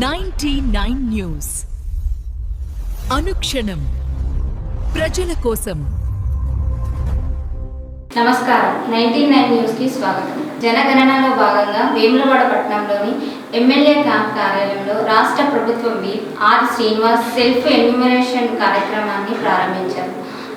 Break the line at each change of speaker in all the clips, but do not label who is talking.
99 news అనుక్షణం ప్రజల కోసం.
నమస్కారం. 99 న్యూస్ కి స్వాగతం. జనగణనలో భాగంగా వేములవాడ పట్టణంలోని ఎమ్మెల్యే క్యాంప్ కార్యాలయంలో రాష్ట్ర ప్రభుత్వ whip R Srinivas self enumeration కార్యక్రమాన్ని ప్రారంభించారు.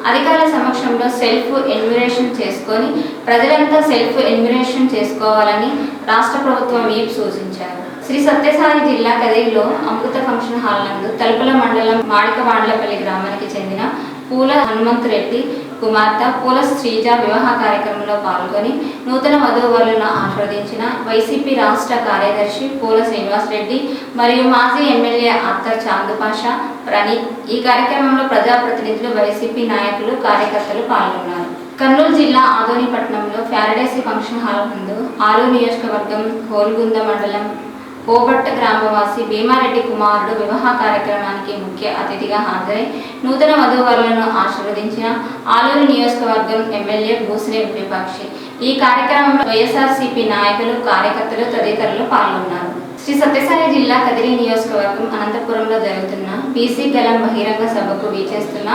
అధికారుల సమక్షంలో సెల్ఫ్ ఎన్యూమరేషన్ చేసుకొని ప్రజలంతా సెల్ఫ్ ఎన్యూమరేషన్ చేసుకోవాలని రాష్ట్ర ప్రభుత్వ విప్ సూచించారు. శ్రీ సత్యసాయి జిల్లా కదిరిలో అమృత ఫంక్షన్ హాల్ నందు తలుపుల మండలం మాడికవాండ్లపల్లి గ్రామానికి చెందిన పూల హనుమంతరెడ్డి కుమార్తె పూల శ్రీజ వివాహ కార్యక్రమంలో పాల్గొని నూతన వధూవరులను ఆశీర్వదించిన వైసీపీ రాష్ట్ర కార్యదర్శి పూల శ్రీనివాస్ రెడ్డి మరియు మాజీ ఎమ్మెల్యే అత్తర్ చాందుపాషా ప్రణీత్. ఈ కార్యక్రమంలో ప్రజాప్రతినిధులు, వైసీపీ నాయకులు, కార్యకర్తలు పాల్గొన్నారు. కర్నూలు జిల్లా ఆదోని పట్టణంలో ఫ్యారడేసీ ఫంక్షన్ హాల్ నందు ఆలూరు నియోజకవర్గం హోల్గుంద మండలం కోబట్ట గ్రామవాసి భీమారెడ్డి కుమారుడు వివాహ కార్యక్రమానికి ముఖ్య అతిథిగా హాజరై నూతన వధూవరులను ఆశీర్వదించిన ఆలూరు నియోజకవర్గం ఎమ్మెల్యే భూసినేని విపక్షి. ఈ కార్యక్రమంలో వైఎస్ఆర్సీపీ నాయకులు, కార్యకర్తలు తదితరులు పాల్గొన్నారు. శ్రీ సత్యసాయి జిల్లా కదిరి నియోజకవర్గం అనంతపురంలో జరుగుతున్న బీసీ గలం బహిరంగ సభకు వీచేస్తున్న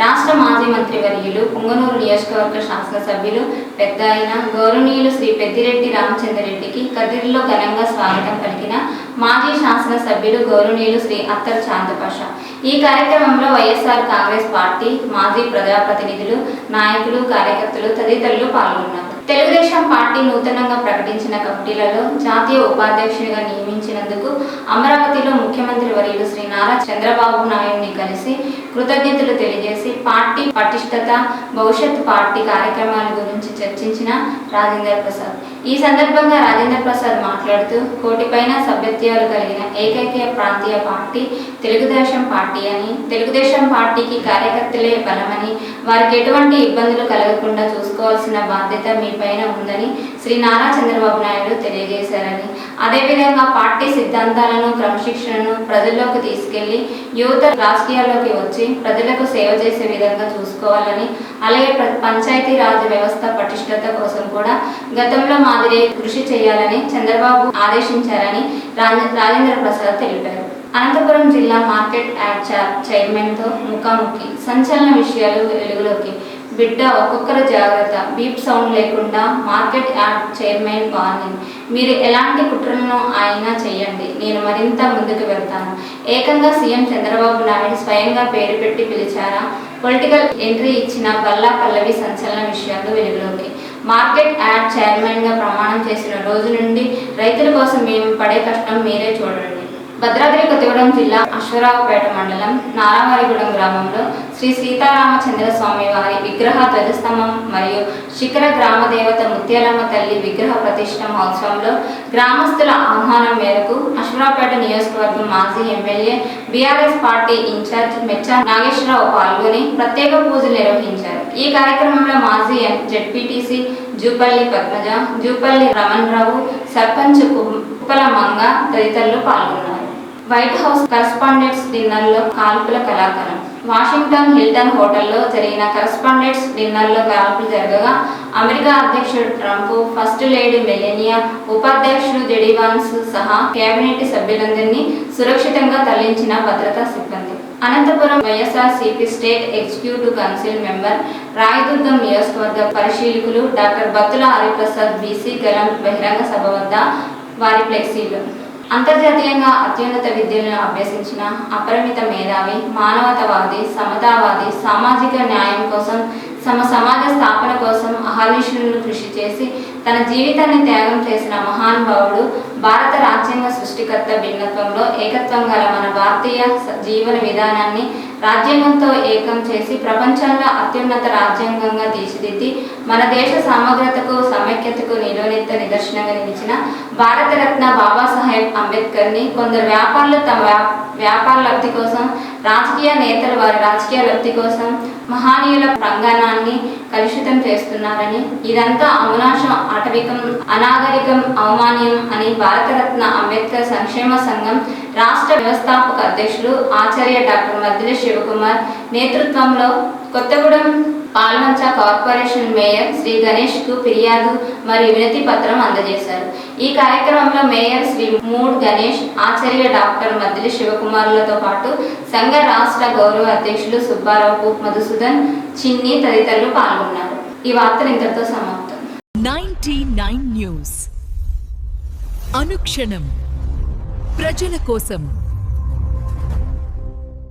రాష్ట్ర మాజీ మంత్రి వర్యులు, పుంగనూరు నియోజకవర్గ శాసనసభ్యులు పెద్ద అయిన గౌరవనీయులు శ్రీ పెద్దిరెడ్డి రామచంద్రరెడ్డికి కదిరిలో ఘనంగా స్వాగతం పలికిన మాజీ శాసనసభ్యులు గౌరవనీయులు శ్రీ అత్తర్ చాందుపాషా. ఈ కార్యక్రమంలో వైఎస్ఆర్ కాంగ్రెస్ పార్టీ మాజీ ప్రజాప్రతినిధులు, నాయకులు, కార్యకర్తలు తదితరులు పాల్గొన్నారు. తెలుగుదేశం పార్టీ నూతనంగా ప్రకటించిన కమిటీలలో జాతీయ ఉపాధ్యక్షునిగా నియమించినందుకు అమరావతిలో ముఖ్యమంత్రి వర్యులు శ్రీ నారా చంద్రబాబు నాయుడిని కలిసి కృతజ్ఞతలు తెలియజేసి పార్టీ పటిష్టత, భవిష్యత్ పార్టీ కార్యక్రమాల గురించి చర్చించిన రాజేందర్ ప్రసాద్. ఈ సందర్భంగా రాజేందర్ ప్రసాద్ మాట్లాడుతూ కోటి పైన సభ్యత్వాలు కలిగిన ఏకైక ప్రాంతీయ పార్టీ తెలుగుదేశం పార్టీ అని, తెలుగుదేశం పార్టీకి కార్యకర్తలే బలమని, వారికి ఎటువంటి ఇబ్బందులు కలగకుండా చూసుకోవాల్సిన బాధ్యత మీ పైన ఉందని శ్రీ నారా చంద్రబాబు నాయుడు తెలియజేశారని, అదేవిధంగా పార్టీ సిద్ధాంతాలను, క్రమశిక్షణను ప్రజల్లోకి తీసుకెళ్లి యువత రాజకీయాల్లోకి వచ్చి ప్రజలకు సేవ చేసే విధంగా చూసుకోవాలని, అలాగే పంచాయతీ రాజ్ వ్యవస్థ పటిష్టత కోసం కూడా గతంలో మాదిరి కృషి చేయాలని చంద్రబాబు ఆదేశించారని రాజేంద్ర ప్రసాద్ తెలిపారు. అనంతపురం జిల్లా మార్కెట్ యార్డ్ చైర్మన్తో ముఖాముఖి, సంచలన విషయాలు వెలుగులోకి. బిడ్డ ఒక్కొక్కరు జాగ్రత్త, బీప్ సౌండ్ లేకుండా మార్కెట్ యార్డ్ చైర్మన్ వార్నింగ్. మీరు ఎలాంటి కుట్రలను అయినా చేయండి, నేను మరింత ముందుకు వెళ్తాను. ఏకంగా సీఎం చంద్రబాబు నాయుడు స్వయంగా పేరు పెట్టి పిలిచారా? పొలిటికల్ ఎంట్రీ ఇచ్చిన బల్లా పల్లవి సంచలన విషయాలు వెలుగులోకి. మార్కెట్ యార్డ్ చైర్మన్గా ప్రమాణం చేసిన రోజు నుండి రైతుల కోసం మేము పడే కష్టం మీరే చూడండి. భద్రాద్రి కొత్తగూడెం జిల్లా అశ్వరావుపేట మండలం నారావారిగూడెం గ్రామంలో శ్రీ సీతారామచంద్ర స్వామి వారి విగ్రహ ధ్వజస్తంభం మరియు శిఖర గ్రామ దేవత ముత్యాలమ్మ తల్లి విగ్రహ ప్రతిష్ఠ మహోత్సవంలో గ్రామస్తుల ఆహ్వానం మేరకు అశ్వరావుపేట నియోజకవర్గం మాజీ MLA BRS party incharge Mecha Nageswararao పాల్గొని ప్రత్యేక పూజలు నిర్వహించారు. ఈ కార్యక్రమంలో మాజీ జెడ్పీటీసీ జూపల్లి పద్మజ, జూపల్లి రమణరావు, సర్పంచ్ కుప్పల మంగ తదితరులు పాల్గొన్నారు. వైట్ హౌస్ కరస్పాండెంట్స్ డిన్నర్లో కాల్పుల కళాకారం. వాషింగ్టన్ హిల్టన్ హోటల్లో జరిగిన కరస్పాండెంట్స్ డిన్నర్లో కాల్పులు జరగగా అమెరికా అధ్యక్షుడు ట్రంప్, ఫస్ట్ లేడీ మెలేనియా, ఉపాధ్యక్షుడు జెడీ వాన్స్ సహా కేబినెట్ సభ్యులందరినీ సురక్షితంగా తరలించిన భద్రతా సిబ్బంది. Anantapuram YSRCP state executive council member, Rayadurgam నియోజకవర్గ పరిశీలకులు డాక్టర్ బత్తుల హరిప్రసాద్ బీసీ గలం బహిరంగ సభ వద్ద వారి ఫ్లెక్సీలు. అంతర్జాతీయంగా అత్యున్నత విద్యలను అభ్యసించిన అపరిమిత మేధావి, మానవతావాది, సమతావాది, సామాజిక న్యాయం కోసం, సమాజ స్థాపన కోసం అహర్నిశలు కృషి చేసి తన జీవితాన్ని త్యాగం చేసిన మహానుభావుడు, భారత రాజ్యాంగ సృష్టికర్త. భిన్నత్వంలో ఏకత్వం గల మన భారతీయ జీవన విధానాన్ని రాజ్యాంగంతో ఏకం చేసి ప్రపంచంలో అత్యున్నత రాజ్యాంగంగా తీర్చిదిద్ది మన దేశ సమగ్రతకు, సమైక్యతకు నిలువెత్త నిదర్శనంగా నిలిచిన భారతరత్న బాబాసాహెబ్ అంబేద్కర్ని కొందరు వ్యాపారులు తమ వ్యాపార లబ్ధి కోసం, రాజకీయ నేతలు వారి రాజకీయ లబ్ధి కోసం మహానీయుల ప్రాంగణాన్ని కలుషితం చేస్తున్నారని, ఇదంతా అమునాశం, ఆటవికం, అనాగరికం, అవమాన్యం అని భారతరత్న అంబేద్కర్ సంక్షేమ సంఘం రాష్ట్ర వ్యవస్థాపక అధ్యక్షులు ఆచార్య డాక్టర్ మద్దిల శివకుమార్ నేతృత్వంలో కొత్తగూడెం పాల్వంచ కార్పొరేషన్ మేయర్ శ్రీ గణేష్ కు ఫిర్యాదు మరియు వినతి పత్రం అందజేశారు. ఈ కార్యక్రమంలో మేయర్ శ్రీ మూడ్ గణేష్, ఆచార్య డాక్టర్ మద్దిలి శివకుమారులతో పాటు సంఘ రాష్ట్ర గౌరవ అధ్యక్షులు సుబ్బారావు, మధుసూదన్, చిన్ని తదితరులు పాల్గొన్నారు. ఈ వార్తలు ఇంతటితో సమాప్తం.
99 న్యూస్ అనుక్షణం ప్రజల కోసం.